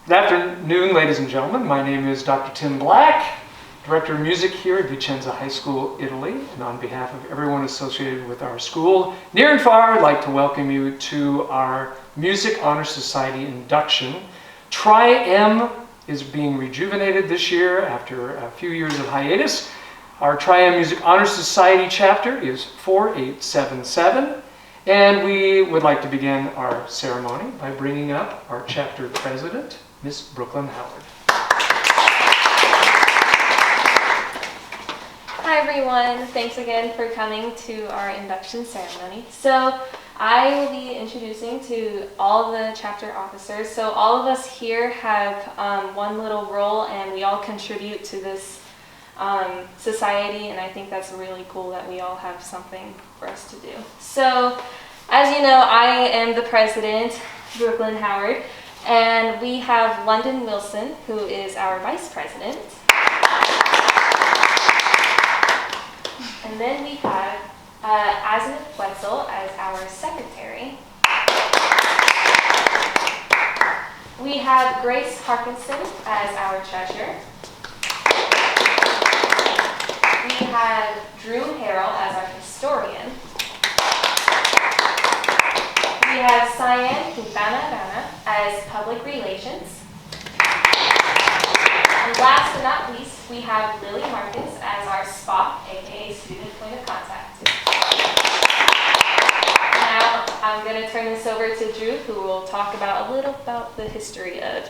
Good afternoon, ladies and gentlemen. My name is Dr. Tim Black, Director of Music here at Vicenza High School, Italy. And on behalf of everyone associated with our school, near and far, I'd like to welcome you to our Music Honor Society induction. TriM is being rejuvenated this year after a few years of hiatus. Our TriM Music Honor Society chapter is 4877. And we would like to begin our ceremony by bringing up our chapter president, Miss Brooklyn Howard. Hi everyone, thanks again for coming to our induction ceremony. So I will be introducing to all the chapter officers. So all of us here have one little role and we all contribute to this society, and I think that's really cool that we all have something for us to do. So as you know, I am the president, Brooklyn Howard, and we have London Wilson, who is our vice president. And then we have Azimuth Wetzel as our secretary. We have Grace Harkinson as our treasurer. We have Drew Harrell as our historian. We have Cyan Quintana as public relations. And last but not least, we have Lily Marcus as our SPOC, aka student point of contact. Now I'm going to turn this over to Drew, who will talk about a little about the history of.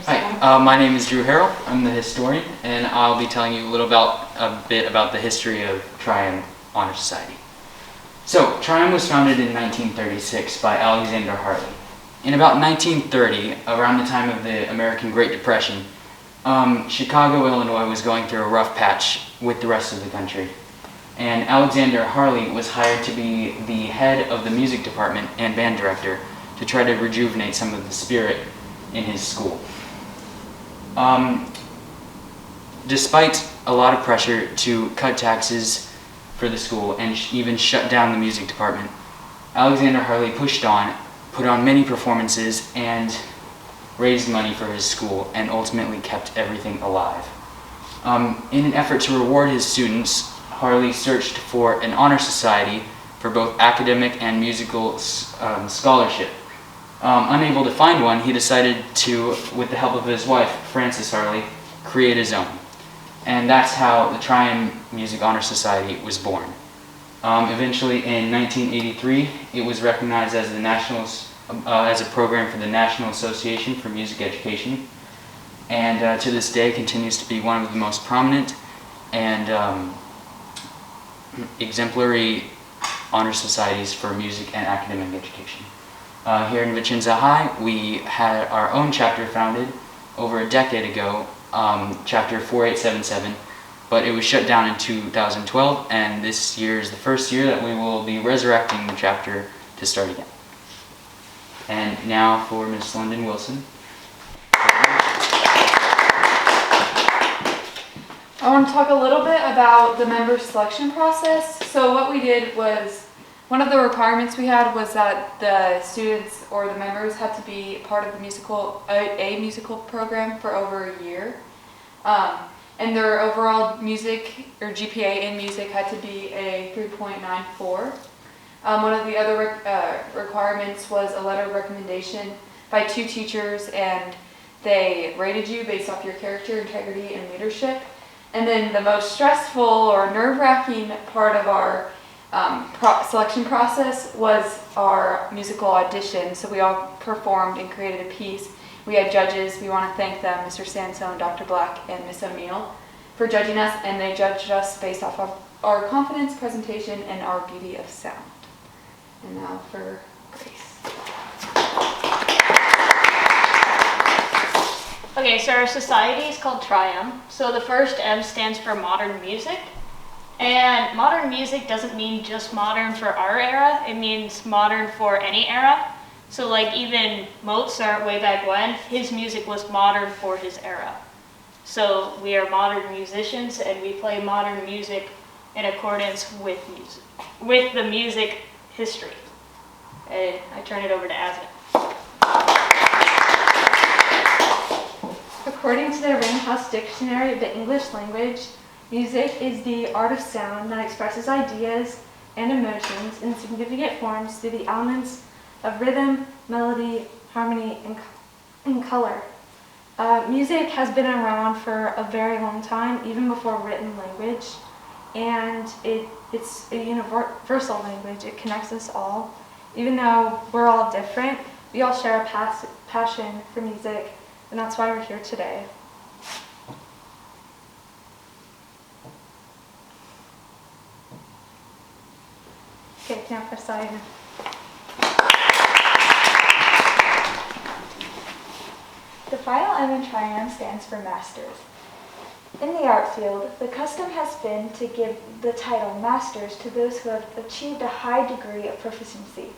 Hi, my name is Drew Harrell. I'm the historian, and I'll be telling you a bit about the history of TriM Honor Society. So, TriM was founded in 1936 by Alexander Harley. In about 1930, around the time of the American Great Depression, Chicago, Illinois was going through a rough patch with the rest of the country. And Alexander Harley was hired to be the head of the music department and band director to try to rejuvenate some of the spirit in his school. Despite a lot of pressure to cut taxes for the school and even shut down the music department, Alexander Harley pushed on, put on many performances, and raised money for his school and ultimately kept everything alive. In an effort to reward his students, Harley searched for an honor society for both academic and musical scholarship. Unable to find one, he decided to, with the help of his wife, Frances Harley, create his own. And that's how the TriM Music Honor Society was born. Eventually, in 1983, it was recognized as as a program for the National Association for Music Education, and to this day continues to be one of the most prominent and exemplary honor societies for music and academic education. Here in Vicenza High, we had our own chapter founded over a decade ago, chapter 4877, but it was shut down in 2012, and this year is the first year that we will be resurrecting the chapter to start again. And now for Ms. London Wilson. I want to talk a little bit about the member selection process. So what we did was, one of the requirements we had was that the students or the members had to be part of the a musical program for over a year. And their overall music or GPA in music had to be a 3.94. One of the other requirements was a letter of recommendation by 2 teachers, and they rated you based off your character, integrity, and leadership. And then the most stressful or nerve-wracking part of our selection process was our musical audition. So we all performed and created a piece. We had judges. We want to thank them, Mr. Sandstone, Dr. Black, and Miss O'Neill, for judging us, and they judged us based off of our confidence, presentation, and our beauty of sound. And now for Grace. Okay, so our society is called TriM. So the first M stands for modern music. And modern music doesn't mean just modern for our era, it means modern for any era. So like even Mozart way back when, his music was modern for his era. So we are modern musicians and we play modern music in accordance with the music history. and I turn it over to Asmit. According to the Ringhouse Dictionary of the English Language, music is the art of sound that expresses ideas and emotions in significant forms through the elements of rhythm, melody, harmony, and color. Music has been around for a very long time, even before written language, and it's a universal language. It connects us all. Even though we're all different, we all share a passion for music, and that's why we're here today. Okay, now for Simon. The final M in TriM stands for Masters. In the art field, the custom has been to give the title Masters to those who have achieved a high degree of proficiency,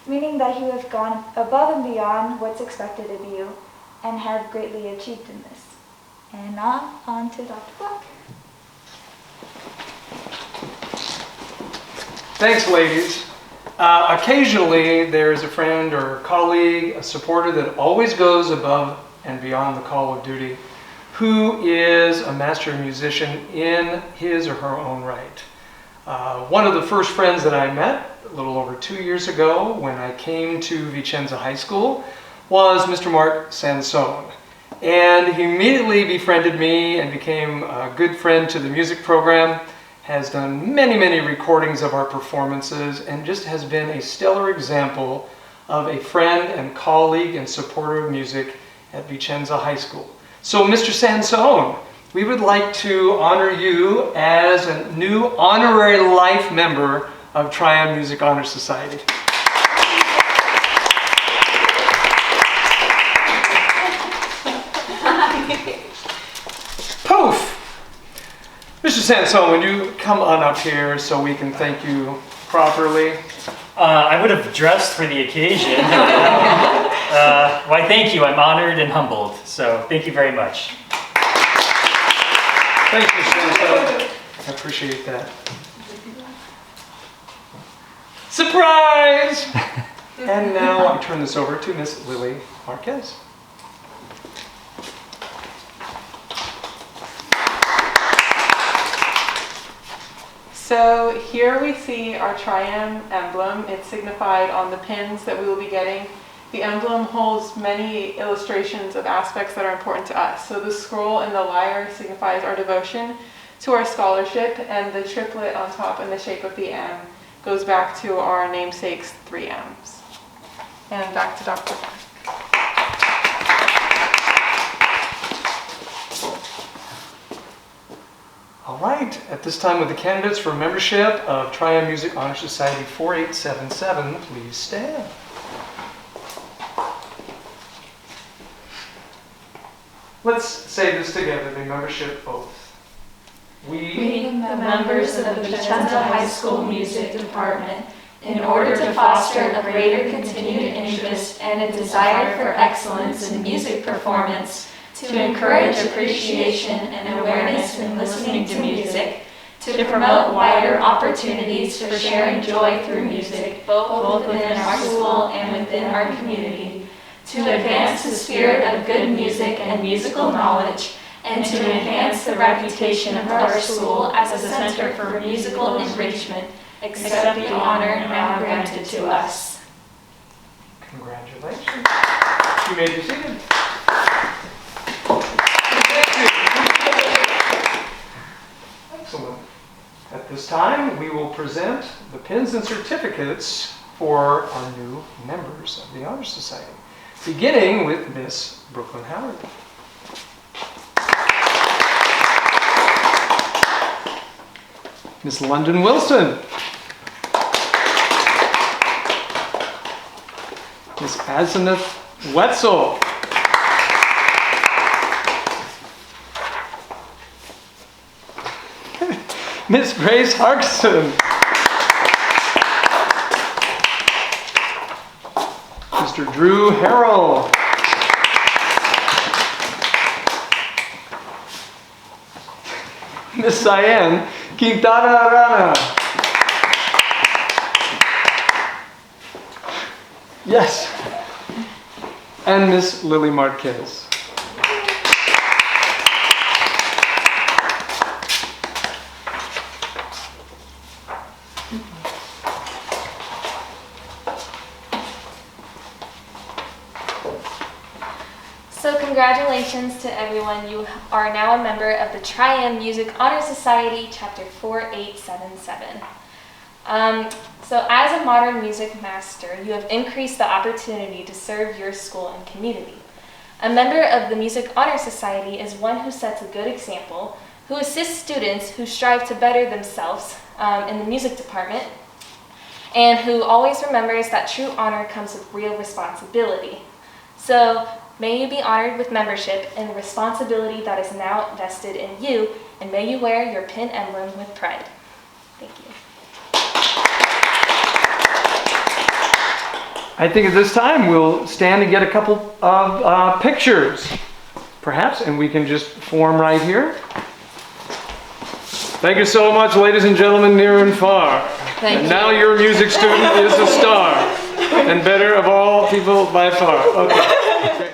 meaning that you have gone above and beyond what's expected of you and have greatly achieved in this. And now, on to Dr. Black. Thanks, ladies. Occasionally, there's a friend or colleague, a supporter that always goes above and beyond the call of duty, who is a master musician in his or her own right. One of the first friends that I met a little over 2 years ago when I came to Vicenza High School was Mr. Mark Sandstone. And he immediately befriended me and became a good friend to the music program, has done many, many recordings of our performances, and just has been a stellar example of a friend and colleague and supporter of music at Vicenza High School. So Mr. Sandstone, we would like to honor you as a new honorary life member of TriM Music Honor Society. Poof! Mr. Sandstone, would you come on up here so we can thank you properly? I would have dressed for the occasion. Why, thank you. I'm honored and humbled. So thank you very much. Thank you, Sandstone. I appreciate that. Surprise! And now I turn this over to Miss Lily Marquez. So here we see our TriM emblem. It's signified on the pins that we will be getting. The emblem holds many illustrations of aspects that are important to us. So the scroll and the lyre signifies our devotion to our scholarship, and the triplet on top in the shape of the M goes back to our namesake's 3 M's. And back to Dr. Black. All right, at this time with the candidates for membership of TriM Music Honor Society 4877, please stand. Let's say this together, the membership oath. We, the members of the Vicenza High School Music Department, in order to foster a greater continued interest and a desire for excellence in music performance, to encourage appreciation and awareness in listening to music, to promote wider opportunities for sharing joy through music, both within our school and within our community, to advance the spirit of good music and musical knowledge, and to enhance the reputation of our school as a center for musical enrichment, accept the honor now granted to us. Congratulations. You may be seated. Excellent. At this time, we will present the pins and certificates for our new members of the Honor Society, beginning with Miss Brooklyn Howard. Miss London Wilson. Miss Azimuth Wetzel. Miss Grace Harkson. Mr. Drew Harrell. Miss Cyan Quintana Arana. Yes. And Miss Lily Marquez. So congratulations to everyone. You are now a member of the TriM Music Honor Society, Chapter 4877. So as a modern music master, you have increased the opportunity to serve your school and community. A member of the Music Honor Society is one who sets a good example, who assists students who strive to better themselves in the music department, and who always remembers that true honor comes with real responsibility. So may you be honored with membership and the responsibility that is now vested in you, and may you wear your pin emblem with pride. Thank you. I think at this time we'll stand and get a couple of pictures, perhaps, and we can just form right here. Thank you so much, ladies and gentlemen, near and far. Thank you. Now your music student is a star, and better of all people by far. Okay.